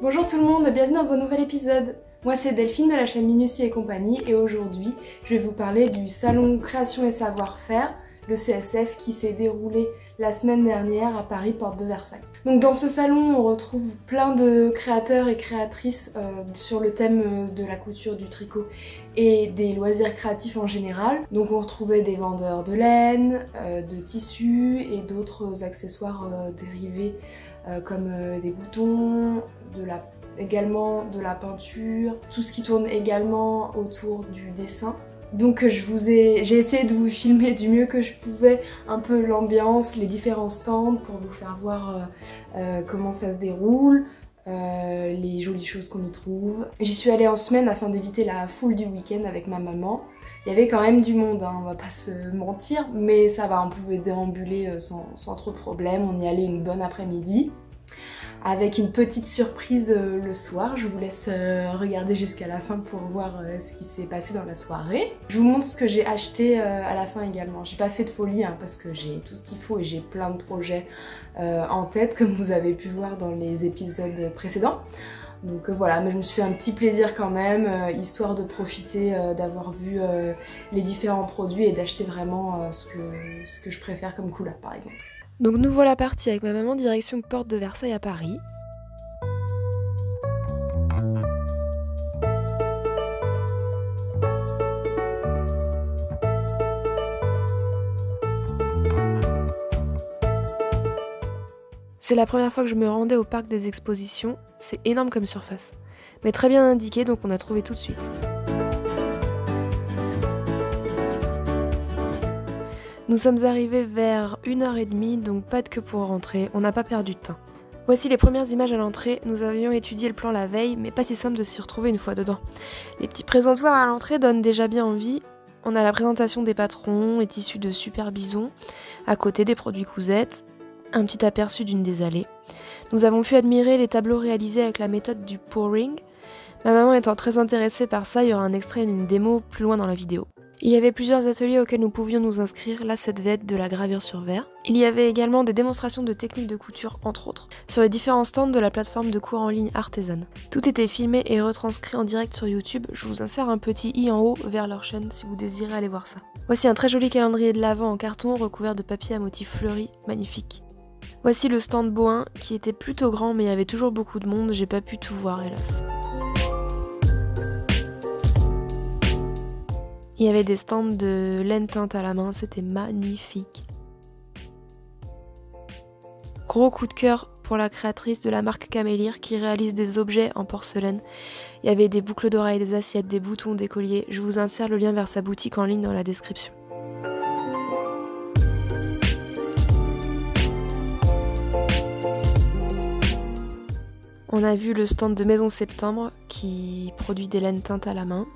Bonjour tout le monde, bienvenue dans un nouvel épisode. Moi c'est Delphine de la chaîne Minutie et compagnie et aujourd'hui je vais vous parler du salon Création et Savoir-Faire, le CSF, qui s'est déroulé la semaine dernière à Paris, porte de Versailles. Donc dans ce salon on retrouve plein de créateurs et créatrices sur le thème de la couture, du tricot et des loisirs créatifs en général. Donc on retrouvait des vendeurs de laine, de tissus et d'autres accessoires dérivés comme des boutons, également de la peinture, tout ce qui tourne également autour du dessin. Donc j'ai essayé de vous filmer du mieux que je pouvais un peu l'ambiance, les différents stands pour vous faire voir comment ça se déroule, les jolies choses qu'on y trouve. J'y suis allée en semaine afin d'éviter la foule du week-end avec ma maman. Il y avait quand même du monde, hein, on va pas se mentir, mais ça va, on pouvait déambuler sans trop de problème. On y allait une bonne après-midi, avec une petite surprise le soir. Je vous laisse regarder jusqu'à la fin pour voir ce qui s'est passé dans la soirée. Je vous montre ce que j'ai acheté à la fin également. J'ai pas fait de folie hein, parce que j'ai tout ce qu'il faut et j'ai plein de projets en tête, comme vous avez pu voir dans les épisodes précédents. Donc voilà, mais je me suis fait un petit plaisir quand même, histoire de profiter d'avoir vu les différents produits et d'acheter vraiment ce que je préfère comme couleur par exemple. Donc nous voilà partis avec ma maman direction porte de Versailles à Paris. C'est la première fois que je me rendais au parc des expositions, c'est énorme comme surface. Mais très bien indiqué, donc on a trouvé tout de suite. Nous sommes arrivés vers 1h30, donc pas de queue pour rentrer, on n'a pas perdu de temps. Voici les premières images à l'entrée. Nous avions étudié le plan la veille, mais pas si simple de s'y retrouver une fois dedans. Les petits présentoirs à l'entrée donnent déjà bien envie. On a la présentation des patrons et tissus de Super Bison, à côté des produits cousettes, un petit aperçu d'une des allées. Nous avons pu admirer les tableaux réalisés avec la méthode du pouring. Ma maman étant très intéressée par ça, il y aura un extrait d'une démo plus loin dans la vidéo. Il y avait plusieurs ateliers auxquels nous pouvions nous inscrire, là ça devait être de la gravure sur verre. Il y avait également des démonstrations de techniques de couture entre autres, sur les différents stands de la plateforme de cours en ligne Artisan. Tout était filmé et retranscrit en direct sur YouTube, je vous insère un petit i en haut vers leur chaîne si vous désirez aller voir ça. Voici un très joli calendrier de l'Avent en carton recouvert de papier à motifs fleuris, magnifique. Voici le stand Bohin qui était plutôt grand mais il y avait toujours beaucoup de monde, j'ai pas pu tout voir hélas. Il y avait des stands de laine teinte à la main, c'était magnifique. Gros coup de cœur pour la créatrice de la marque Camélire qui réalise des objets en porcelaine. Il y avait des boucles d'oreilles, des assiettes, des boutons, des colliers. Je vous insère le lien vers sa boutique en ligne dans la description. On a vu le stand de Maison Septembre qui produit des laines teintes à la main.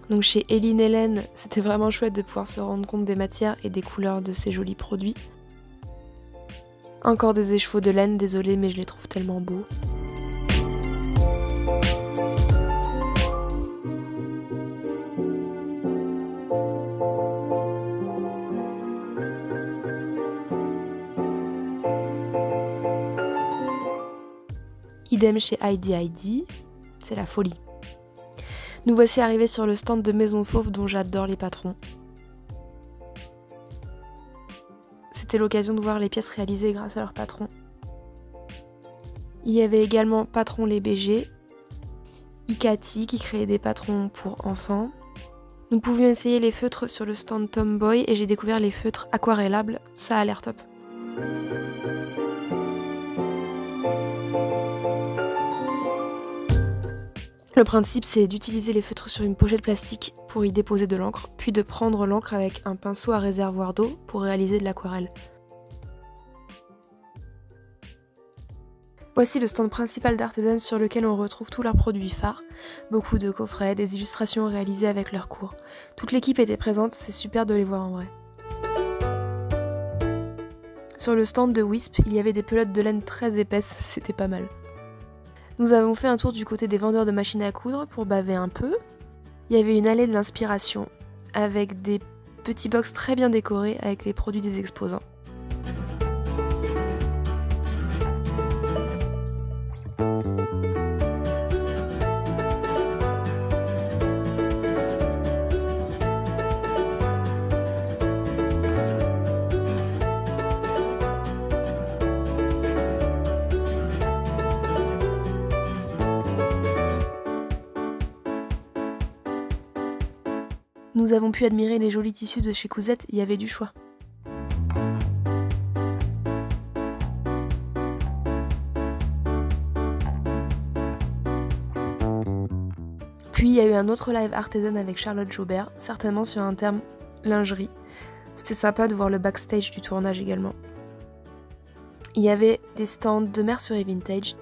Donc chez Eline Hélène, c'était vraiment chouette de pouvoir se rendre compte des matières et des couleurs de ces jolis produits. Encore des écheveaux de laine, désolée mais je les trouve tellement beaux. Idem chez Heidi Heidi, c'est la folie. Nous voici arrivés sur le stand de Maison Fauve dont j'adore les patrons. C'était l'occasion de voir les pièces réalisées grâce à leurs patrons. Il y avait également Patron les BG, Ikati qui créait des patrons pour enfants. Nous pouvions essayer les feutres sur le stand Tomboy et j'ai découvert les feutres aquarellables, ça a l'air top. Le principe c'est d'utiliser les feutres sur une pochette plastique pour y déposer de l'encre, puis de prendre l'encre avec un pinceau à réservoir d'eau pour réaliser de l'aquarelle. Voici le stand principal d'Artisan sur lequel on retrouve tous leurs produits phares, beaucoup de coffrets, des illustrations réalisées avec leurs cours. Toute l'équipe était présente, c'est super de les voir en vrai. Sur le stand de Wisp, il y avait des pelotes de laine très épaisses, c'était pas mal. Nous avons fait un tour du côté des vendeurs de machines à coudre pour baver un peu. Il y avait une allée de l'inspiration avec des petit box très bien décoré avec les produits des exposants. Nous avons pu admirer les jolis tissus de chez Cousette, il y avait du choix. Puis il y a eu un autre live artisan avec Charlotte Jobert, certainement sur un terme lingerie. C'était sympa de voir le backstage du tournage également. Il y avait des stands de mercerie vintage.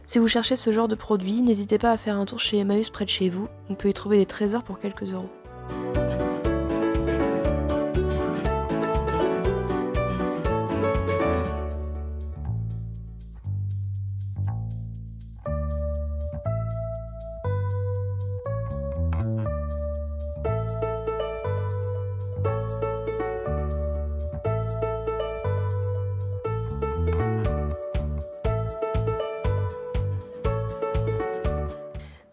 Si vous cherchez ce genre de produit, n'hésitez pas à faire un tour chez Emmaüs près de chez vous, on peut y trouver des trésors pour quelques euros.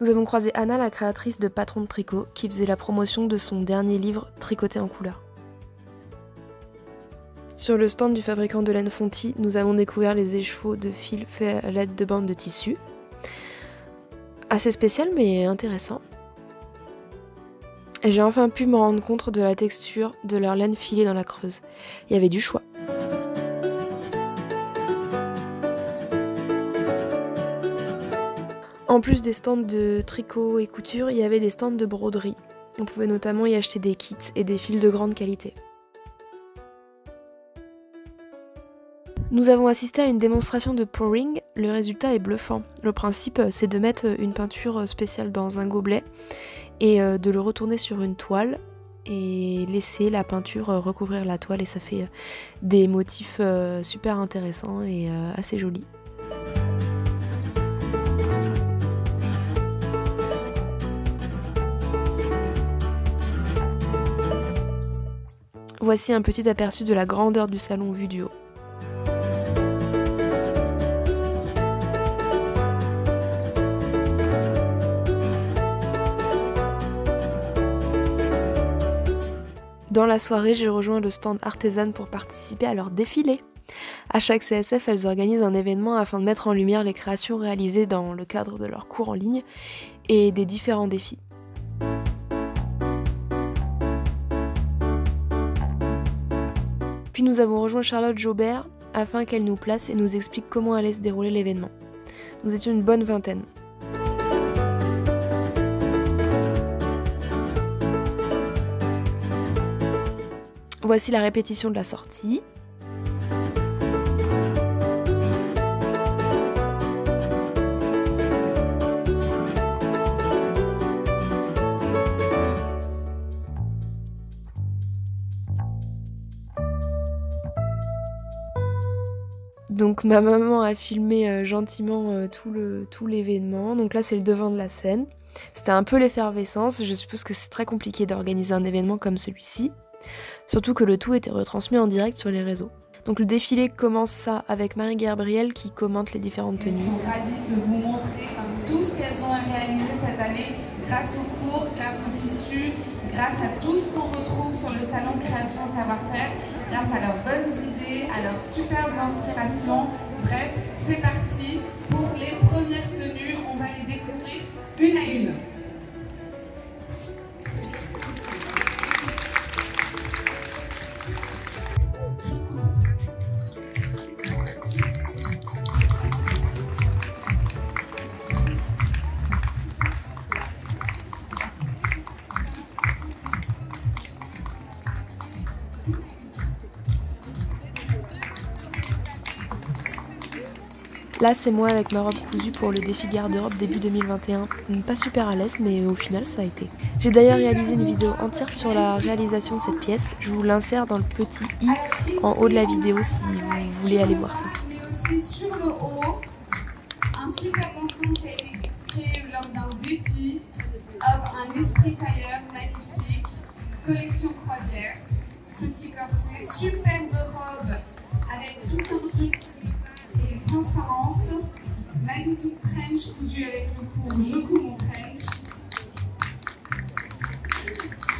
Nous avons croisé Anna, la créatrice de Patron de Tricot, qui faisait la promotion de son dernier livre Tricoté en couleur. Sur le stand du fabricant de laine Fonty, nous avons découvert les échevaux de fil faits à l'aide de bandes de tissu. Assez spécial mais intéressant. Et j'ai enfin pu me rendre compte de la texture de leur laine filée dans la Creuse. Il y avait du choix. En plus des stands de tricot et couture, il y avait des stands de broderie. On pouvait notamment y acheter des kits et des fils de grande qualité. Nous avons assisté à une démonstration de pouring, le résultat est bluffant. Le principe, c'est de mettre une peinture spéciale dans un gobelet et de le retourner sur une toile et laisser la peinture recouvrir la toile et ça fait des motifs super intéressants et assez jolis. Voici un petit aperçu de la grandeur du salon vu du haut. Dans la soirée, j'ai rejoint le stand Artisan pour participer à leur défilé. À chaque CSF, elles organisent un événement afin de mettre en lumière les créations réalisées dans le cadre de leurs cours en ligne et des différents défis. Puis nous avons rejoint Charlotte Jobert afin qu'elle nous place et nous explique comment allait se dérouler l'événement. Nous étions une bonne vingtaine. Voici la répétition de la sortie. Donc ma maman a filmé gentiment tout l'événement. Donc là c'est le devant de la scène. C'était un peu l'effervescence. Je suppose que c'est très compliqué d'organiser un événement comme celui-ci. Surtout que le tout était retransmis en direct sur les réseaux. Donc le défilé commence ça avec Marie-Gabrielle qui commente les différentes tenues. Elles sont ravies de vous montrer tout ce qu'elles ont réalisé cette année grâce aux cours, grâce aux tissus, grâce à tout ce qu'on retrouve sur le salon Création Savoir-Faire, grâce à leurs bonnes idées, à leurs superbes inspirations. Bref, c'est parti pour les premières tenues. On va les découvrir une à une. Là c'est moi avec ma robe cousue pour le défi garde-robe début 2021. Pas super à l'aise mais au final ça a été. J'ai d'ailleurs réalisé une vidéo entière sur la réalisation de cette pièce. Je vous l'insère dans le petit i en haut de la vidéo si vous voulez aller voir ça. Aussi sur le haut, un super ensemble qui a été créé lors d'un défi, un esprit tailleur magnifique, collection version croisière, petit corset, superbe robe avec tout un jeu et transparence, magnifique trench cousu avec le court je couds mon trench.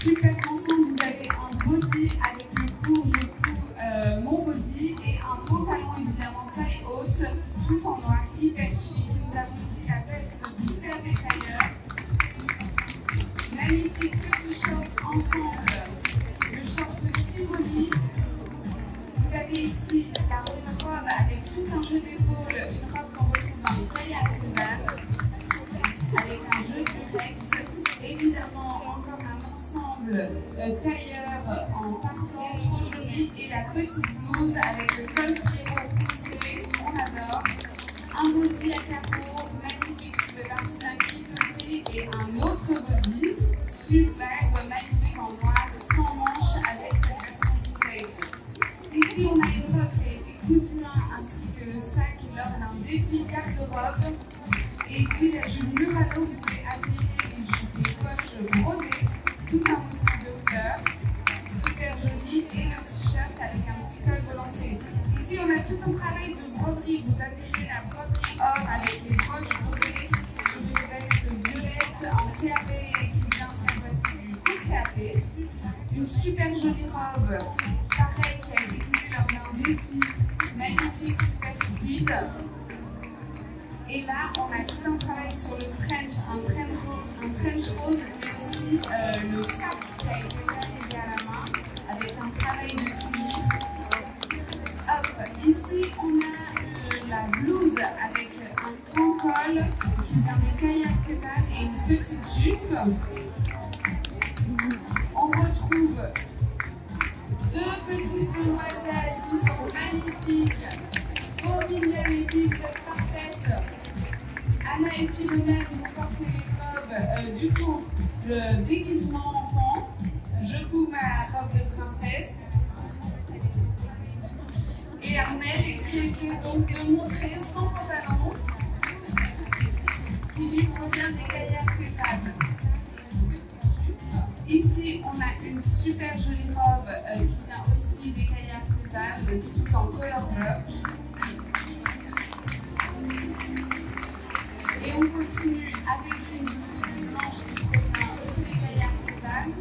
Super ensemble, vous avez un body avec le court je couds mon body et un pantalon évidemment taille haute, tout en noir, hyper chic. Nous avons ici la veste du CAP Tailleur. Magnifique petit short ensemble, le short Tivoli. Vous avez ici la robe avec tout un jeu d'épaule, une robe qu'on retrouve dans les tailles artisanes, avec un jeu de rex. Évidemment, encore un ensemble tailleur en tartan, trop joli, et la petite blouse avec le col Pierrot foncé, on adore. Un body à carreaux, magnifique, qui fait partie d'un kit aussi, et un autre body, superbe, magnifique en noir, sans manches, avec cette version vintage. Ici, on a une robe qui a été cousue ainsi que le sac lors d'un défi garde-robe. Et ici, la jupe Murano, vous pouvez appliquer des poches brodées, tout un motif de fleurs, super joli, et le t-shirt avec un petit col volanté. Ici, on a tout un travail de broderie. Vous avez la broderie or avec les broches dorées sur une veste violette en CAP qui vient s'emboîter du coup de CAP. Une super jolie robe, pareil, qui a été cousue lors d'un défi, magnifique, super fluide. Et là, on a tout un travail sur le trench, un trench rose, mais aussi le sac qui a été réalisé à la main avec un travail de cuir. Hop, ici on a la blouse avec un grand col qui vient des cailles artisanes et une petite jupe. On retrouve deux petites demoiselles qui sont magnifiques. Beau Miriam et Bill, vous êtes parfaites. Anna et Philomène, vous portez les robes, du coup, le déguisement enfant. Je couds ma robe de princesse. Et Armelle qui essaie donc de montrer son pantalon qui lui provient des cahiers artisanes. Ici, on a une super jolie robe qui vient aussi des cahiers artisanes, tout en color block. Et on continue avec une blouse blanche qui provient aussi des cahiers artisanes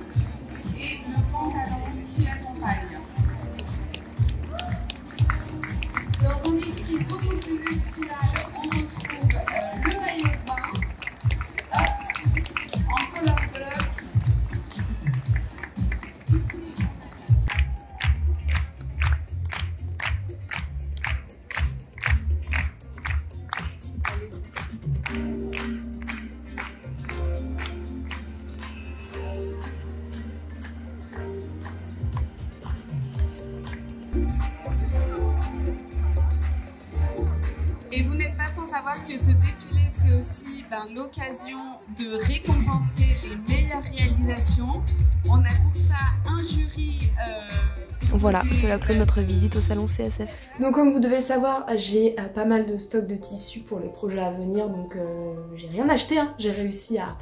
et le pantalon qui l'accompagne. Dans un esprit beaucoup plus estival, on retrouve le maillot de bain, hop, en color block. Et vous n'êtes pas sans savoir que ce défilé, c'est aussi l'occasion de récompenser les meilleures réalisations. On a pour ça un jury. Voilà, cela clôt notre visite au salon CSF. Donc comme vous devez le savoir, j'ai pas mal de stock de tissus pour les projets à venir, donc j'ai rien acheté, hein. J'ai réussi à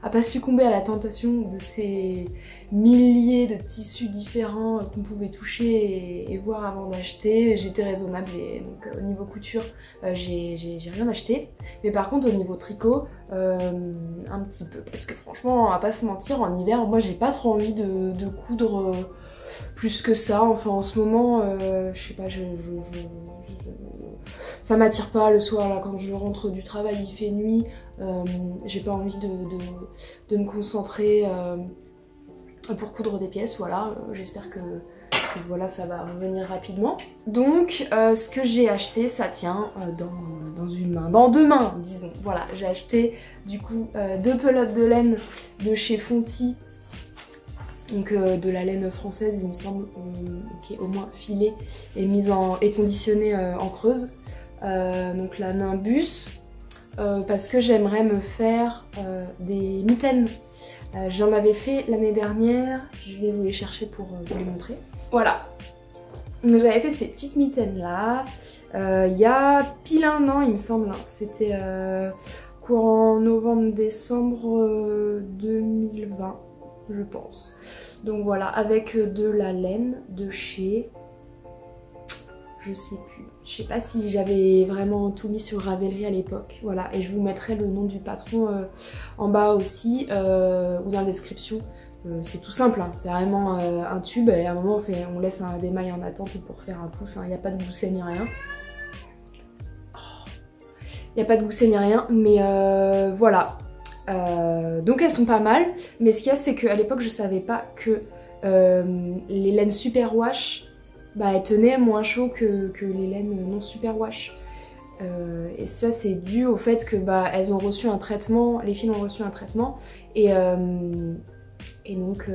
pas succomber à la tentation de ces milliers de tissus différents qu'on pouvait toucher et voir avant d'acheter. J'étais raisonnable et donc au niveau couture, j'ai rien acheté. Mais par contre au niveau tricot, un petit peu, parce que franchement, on va pas se mentir, en hiver, moi j'ai pas trop envie de coudre plus que ça. Enfin en ce moment, je sais pas, ça m'attire pas le soir là quand je rentre du travail, il fait nuit, j'ai pas envie de me concentrer pour coudre des pièces, voilà. J'espère que voilà, ça va revenir rapidement. Donc ce que j'ai acheté, ça tient dans une main, dans deux mains disons. Voilà, j'ai acheté du coup deux pelotes de laine de chez Fonty. Donc de la laine française, il me semble, qui est au moins filée et mise et conditionnée en creuse. Donc la Nimbus, parce que j'aimerais me faire des mitaines. J'en avais fait l'année dernière, je vais vous les chercher pour vous les montrer. Voilà, donc j'avais fait ces petites mitaines là, il y a pile un an il me semble, c'était courant novembre-décembre 2020. Je pense. Donc voilà, avec de la laine de chez... je sais plus. Je sais pas si j'avais vraiment tout mis sur Ravelry à l'époque. Voilà, et je vous mettrai le nom du patron en bas aussi, ou dans la description. C'est tout simple, hein. C'est vraiment un tube et à un moment on laisse des mailles en attente pour faire un pouce. Il n'y a pas de gousset ni rien. Il n'y a pas de gousset ni rien, mais voilà. Donc elles sont pas mal, mais ce qu'il y a c'est qu'à l'époque je savais pas que les laines super wash, bah, elles tenaient moins chaud que les laines non super wash. Et ça c'est dû au fait que bah, elles ont reçu un traitement, les fils ont reçu un traitement et donc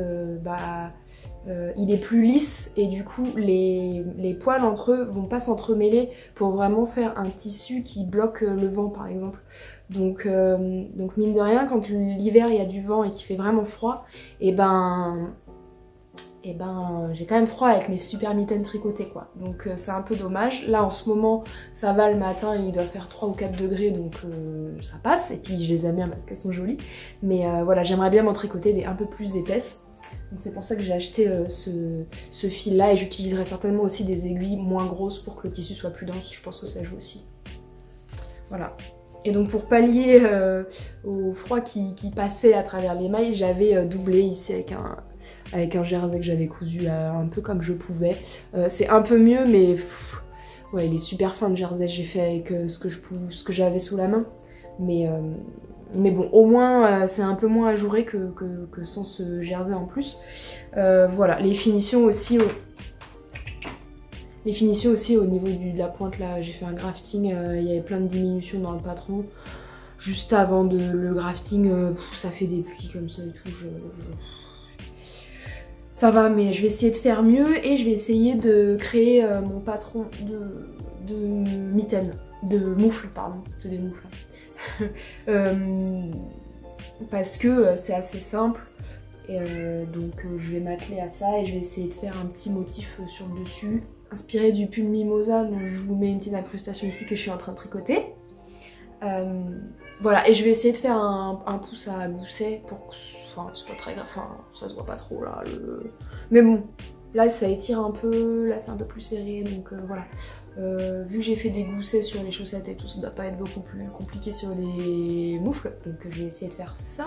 il est plus lisse et du coup les poils entre eux vont pas s'entremêler pour vraiment faire un tissu qui bloque le vent par exemple. Donc mine de rien, quand l'hiver il y a du vent et qu'il fait vraiment froid, et ben j'ai quand même froid avec mes super mitaines tricotées quoi. Donc c'est un peu dommage. Là en ce moment ça va le matin, il doit faire 3 ou 4 degrés donc ça passe. Et puis je les aime bien parce qu'elles sont jolies. Mais voilà, j'aimerais bien m'en tricoter des un peu plus épaisses. Donc c'est pour ça que j'ai acheté ce fil là et j'utiliserai certainement aussi des aiguilles moins grosses pour que le tissu soit plus dense. Je pense que ça joue aussi. Voilà. Et donc pour pallier au froid qui passait à travers les mailles, j'avais doublé ici avec un jersey que j'avais cousu un peu comme je pouvais. C'est un peu mieux mais ouais, il est super fin le jersey, j'ai fait avec ce que j'avais sous la main. Mais bon, au moins c'est un peu moins ajouré que sans ce jersey en plus. Voilà, les finitions aussi au niveau de la pointe là, j'ai fait un grafting, il y avait plein de diminutions dans le patron. Juste avant le grafting, ça fait des plis comme ça et tout. Ça va, mais je vais essayer de faire mieux et je vais essayer de créer mon patron de mitaines, de moufles, pardon, c'est des moufles. Parce que c'est assez simple. Et donc je vais m'atteler à ça et je vais essayer de faire un petit motif sur le dessus. Inspiré du pull Mimosa, donc je vous mets une petite incrustation ici que je suis en train de tricoter. Voilà, et je vais essayer de faire un pouce à gousset pour que ce soit très grave, enfin ça se voit pas trop là. Mais bon, là ça étire un peu, là c'est un peu plus serré, donc voilà. Vu que j'ai fait des goussets sur les chaussettes et tout, ça doit pas être beaucoup plus compliqué sur les moufles, donc je vais essayer de faire ça.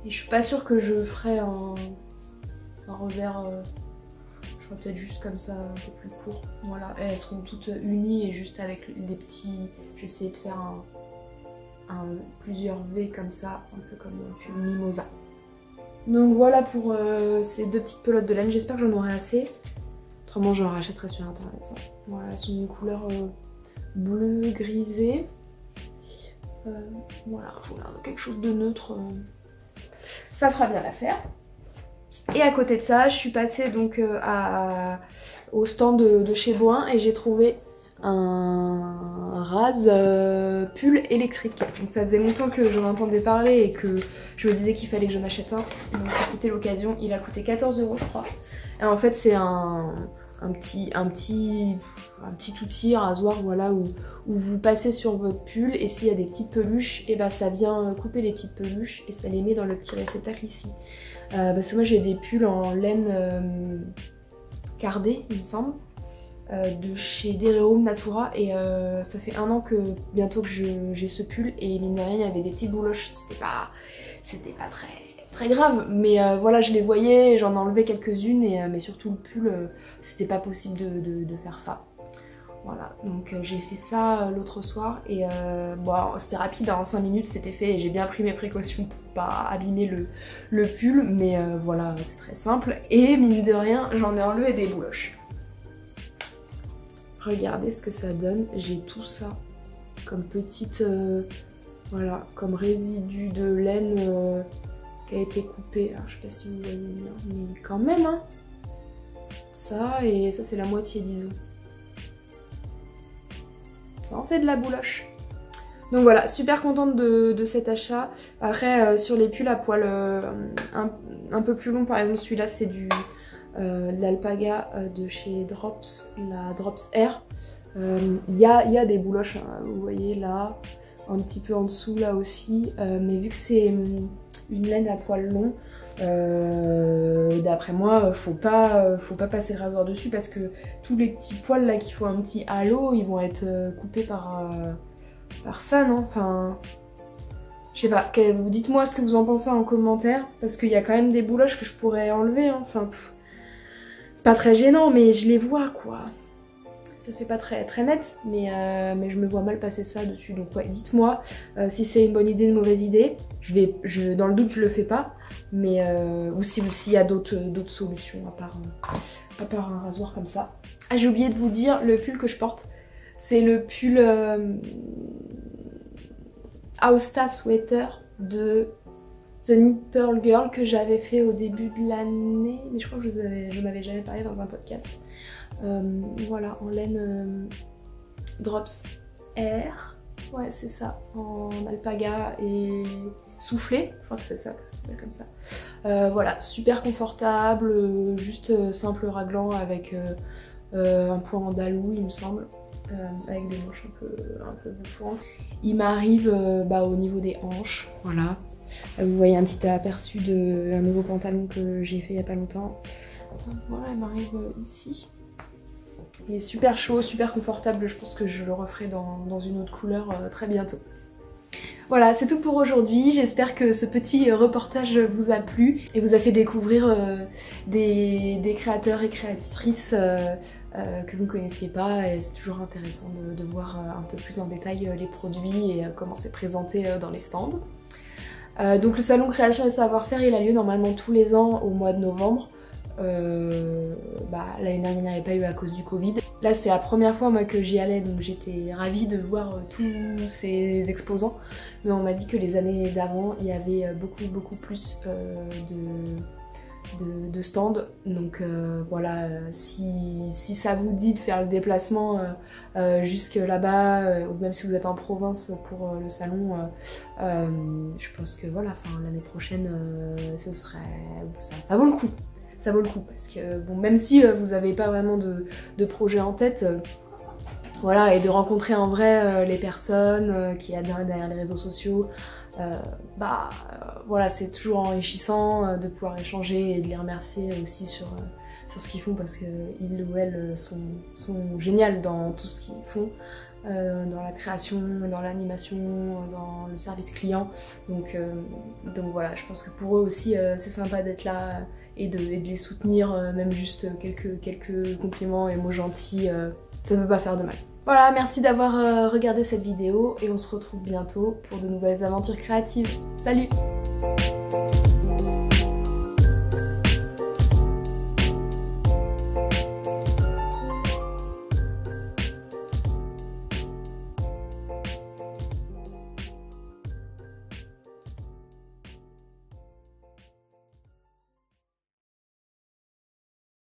Et je suis pas sûre que je ferai un revers, je ferai peut-être juste comme ça, un peu plus court. Voilà, et elles seront toutes unies et juste avec des petits, j'essaie de faire plusieurs V comme ça, un peu comme une mimosa. Donc voilà pour ces deux petites pelotes de laine, j'espère que j'en aurai assez. Autrement j'en rachèterai sur internet. Hein. Voilà, elles sont d'une couleur bleu grisé. Voilà, je regarde quelque chose de neutre. Ça fera bien l'affaire. Et à côté de ça, je suis passée donc au stand de chez Boin et j'ai trouvé un rase pull électrique. Donc ça faisait longtemps que j'en entendais parler et que je me disais qu'il fallait que j'en achète un. Donc c'était l'occasion. Il a coûté 14 € je crois. Et en fait c'est un petit outil rasoir, voilà, où vous passez sur votre pull et s'il y a des petites peluches, et bah ça vient couper les petites peluches et ça les met dans le petit réceptacle ici. Parce que moi j'ai des pulls en laine cardée, il me semble, de chez Derehome Natura et ça fait 1 an que bientôt que j'ai ce pull et mine de rien il y avait des petites bouloches, c'était pas très grave, mais voilà, je les voyais, j'en enlevais quelques-unes, mais surtout le pull, c'était pas possible de faire ça. Voilà, donc j'ai fait ça l'autre soir et bon, c'était rapide, en 5 minutes c'était fait et j'ai bien pris mes précautions pour pas abîmer le pull, mais voilà, c'est très simple. Et mine de rien, j'en ai enlevé des bouloches. Regardez ce que ça donne, j'ai tout ça comme petite, voilà, comme résidu de laine qui a été coupé. Alors je sais pas si vous voyez bien, mais quand même, hein. Ça, et ça c'est la moitié disons. Ça en fait de la bouloche. Donc voilà, super contente de cet achat. Après, sur les pulls à poil un peu plus long, par exemple celui-là c'est de l'alpaga de chez Drops, la Drops Air. Il y a des bouloches, hein, vous voyez là, un petit peu en dessous là aussi. Mais vu que c'est une laine à poil long, D'après moi, faut pas passer le rasoir dessus parce que tous les petits poils là qui font un petit halo, ils vont être coupés par ça, non? Enfin, je sais pas. Dites-moi ce que vous en pensez en commentaire parce qu'il y a quand même des bouloches que je pourrais enlever. Hein. Enfin, c'est pas très gênant, mais je les vois quoi. Ça fait pas très net, mais je me vois mal passer ça dessus. Donc ouais, dites-moi si c'est une bonne idée, une mauvaise idée. Dans le doute, je le fais pas. Mais ou s'il y a d'autres solutions à part un rasoir comme ça. Ah, j'ai oublié de vous dire, le pull que je porte, c'est le pull Aosta Sweater de The Knit Pearl Girl que j'avais fait au début de l'année. Mais je crois que je m'avais jamais parlé dans un podcast. Voilà, en laine Drops Air. Ouais, c'est ça, en alpaga et soufflé, je crois que c'est ça que ça s'appelle comme ça. Voilà, super confortable, juste simple raglan avec un point en dalou il me semble, avec des manches un peu bouffantes. Il m'arrive au niveau des hanches, voilà. Vous voyez un petit aperçu d'un nouveau pantalon que j'ai fait il y a pas longtemps. Voilà, il m'arrive ici. Il est super chaud, super confortable, je pense que je le referai dans une autre couleur très bientôt. Voilà, c'est tout pour aujourd'hui. J'espère que ce petit reportage vous a plu et vous a fait découvrir des créateurs et créatrices que vous ne connaissiez pas. Et c'est toujours intéressant de voir un peu plus en détail les produits et comment c'est présenté dans les stands. Donc le salon création et savoir-faire, il a lieu normalement tous les ans au mois de novembre. L'année dernière il n'y avait pas eu à cause du Covid. Là c'est la première fois moi que j'y allais, donc j'étais ravie de voir tous ces exposants. Mais on m'a dit que les années d'avant il y avait beaucoup plus de stands. Donc voilà, si ça vous dit de faire le déplacement jusque là-bas, ou même si vous êtes en province pour le salon, je pense que voilà, l'année prochaine ça vaut le coup. Ça vaut le coup parce que bon, même si vous n'avez pas vraiment de projet en tête, voilà, et de rencontrer en vrai les personnes qu'il y a derrière les réseaux sociaux, voilà, c'est toujours enrichissant de pouvoir échanger et de les remercier aussi sur ce qu'ils font parce qu'ils ou elles sont géniales dans tout ce qu'ils font. Dans la création, dans l'animation, dans le service client. Donc voilà, je pense que pour eux aussi c'est sympa d'être là et de les soutenir, même juste quelques compliments et mots gentils, ça ne peut pas faire de mal. Voilà, merci d'avoir regardé cette vidéo et on se retrouve bientôt pour de nouvelles aventures créatives. Salut!